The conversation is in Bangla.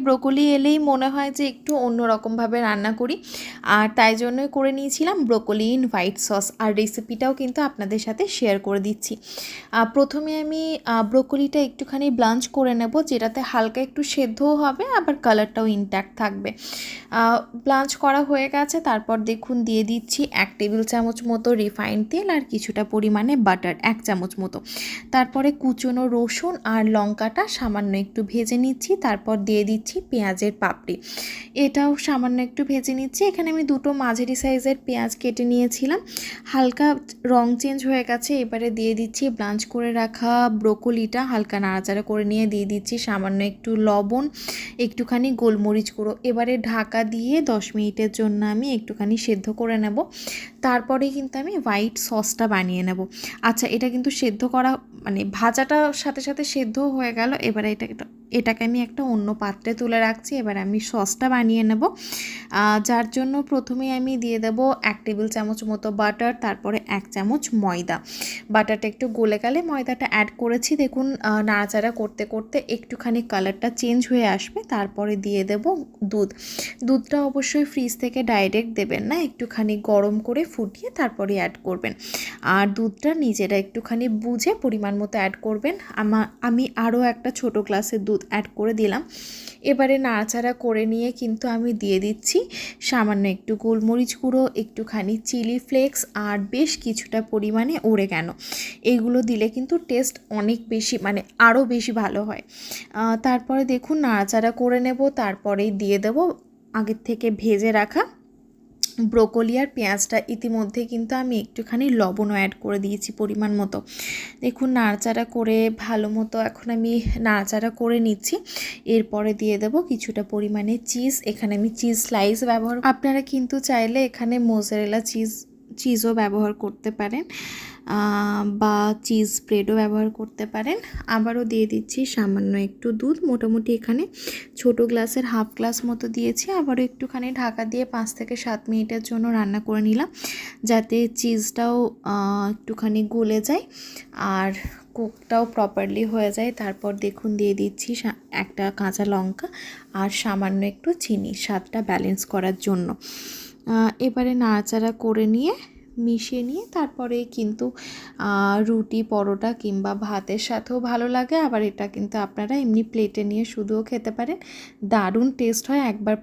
ব্রোকলি এলেই মনে হয় যে একটু অন্যরকমভাবে রান্না করি, আর তাই জন্যই করে নিয়েছিলাম ব্রোকলি ইন হোয়াইট সস। আর রেসিপিটাও কিন্তু আপনাদের সাথে শেয়ার করে দিচ্ছি। প্রথমে আমি ব্রোকলিটা একটুখানি ব্লাঞ্চ করে নেব, যেটাতে হালকা একটু সেদ্ধও হবে আবার কালারটাও ইনট্যাক্ট থাকবে। ব্লাঞ্চ করা হয়ে গেছে, তারপর দেখুন দিয়ে দিচ্ছি 1 টেবিল চামচ মতো রিফাইন্ড তেল আর কিছুটা পরিমাণে বাটার 1 চামচ মতো। তারপরে কুচনো রসুন আর লঙ্কাটা সামান্য একটু ভেজে নিচ্ছি, তারপর দিয়ে দিচ্ছি পেঁয়াজের পাপড়ি, এটাও সামান্য একটু ভেজে নিচ্ছি। এখানে আমি দুটো মাঝারি সাইজের পেঁয়াজ কেটে নিয়েছিলাম, হালকা রং চেঞ্জ হয়ে গেছে। এবারে দিয়ে দিচ্ছি ব্লাঞ্চ করে রাখা ব্রোকলিটা, হালকা নাড়াচাড়া করে নিয়ে দিয়ে দিচ্ছি সামান্য একটু লবণ, একটুখানি গোলমরিচ গুঁড়ো। এবারে ঢাকা দিয়ে 10 মিনিটের জন্য আমি একটুখানি সেদ্ধ করে নেব, তারপরেই কিন্তু আমি হোয়াইট সসটা বানিয়ে নেব। আচ্ছা, এটা কিন্তু সেদ্ধ করা মানে ভাজাটার সাথে সাথে সেদ্ধও হয়ে গেল। এবারে এটাকে আমি একটা অন্য পাত্রে তুলে রাখছি। এবার আমি সসটা বানিয়ে নেব, যার জন্য প্রথমেই আমি দিয়ে দেব 1 টেবিল চামচ মতো বাটার, তারপরে 1 চামচ ময়দা। বাটারটা একটু গলে গেলে ময়দাটা অ্যাড করেছি। দেখুন নাড়াচাড়া করতে করতে একটুখানি কালারটা চেঞ্জ হয়ে আসবে, তারপরে দিয়ে দেব দুধটা অবশ্যই ফ্রিজ থেকে ডাইরেক্ট দেবেন না, একটুখানি গরম করে ফুটিয়ে তারপরে অ্যাড করবেন। আর দুধটা নিজেরা একটুখানি বুঝে পরিমাণ মতো অ্যাড করবেন। আমি আরও একটা ছোট গ্লাসের দুধ অ্যাড করে দিলাম। এবারে নাড়াচাড়া করে নিয়ে কিন্তু আমি দিয়ে দিচ্ছি সামান্য একটু গোলমরিচ গুঁড়ো, একটুখানি চিলি ফ্লেক্স আর বেশ কিছুটা পরিমাণে ওরেগানো। এগুলো দিলে কিন্তু টেস্ট অনেক বেশি মানে আরও বেশি ভালো হয়। তারপরে দেখুন নাড়াচাড়া করে নেব, তারপরেই দিয়ে দেব আগের থেকে ভেজে রাখা ব্রোকলি আর পেঁয়াজটা। ইতিমধ্যে কিন্তু আমি একটুখানি লবণও অ্যাড করে দিয়েছি পরিমাণ মতো। দেখুন নাড়াচাড়া করে ভালো মতো এখন আমি নাড়াচাড়া করে নিচ্ছি। এরপরে দিয়ে দেব কিছুটা পরিমাণে চিজ, এখানে আমি চিজ স্লাইস ব্যবহার, আপনারা কিন্তু চাইলে এখানে মোজারেলা চিজও ব্যবহার করতে পারেন বা চিজ স্প্রেডও ব্যবহার করতে পারেন। আবারও দিয়ে দিচ্ছি সামান্য একটু দুধ, মোটামুটি এখানে ছোট গ্লাসের হাফ গ্লাস মতো দিয়েছি। আবারও একটুখানি ঢাকা দিয়ে 5 থেকে 7 মিনিটের জন্য রান্না করে নিলাম, যাতে চিজটাও একটুখানি গলে যায় আর কুকটাও প্রপারলি হয়ে যায়। তারপর দেখুন দিয়ে দিচ্ছি একটা কাঁচা লঙ্কা আর সামান্য একটু চিনি, স্বাদটা ব্যালেন্স করার জন্য। এবারে নাড়াচাড়া করে নিয়ে মিশিয়ে নিয়ে তারপরে কিন্তু রুটি, পরোটা কিংবা ভাতের সাথেও ভালো লাগে। আবার এটা কিন্তু আপনারা এমনি প্লেটে নিয়ে শুধুও খেতে পারেন, দারুণ টেস্ট হয়। একবার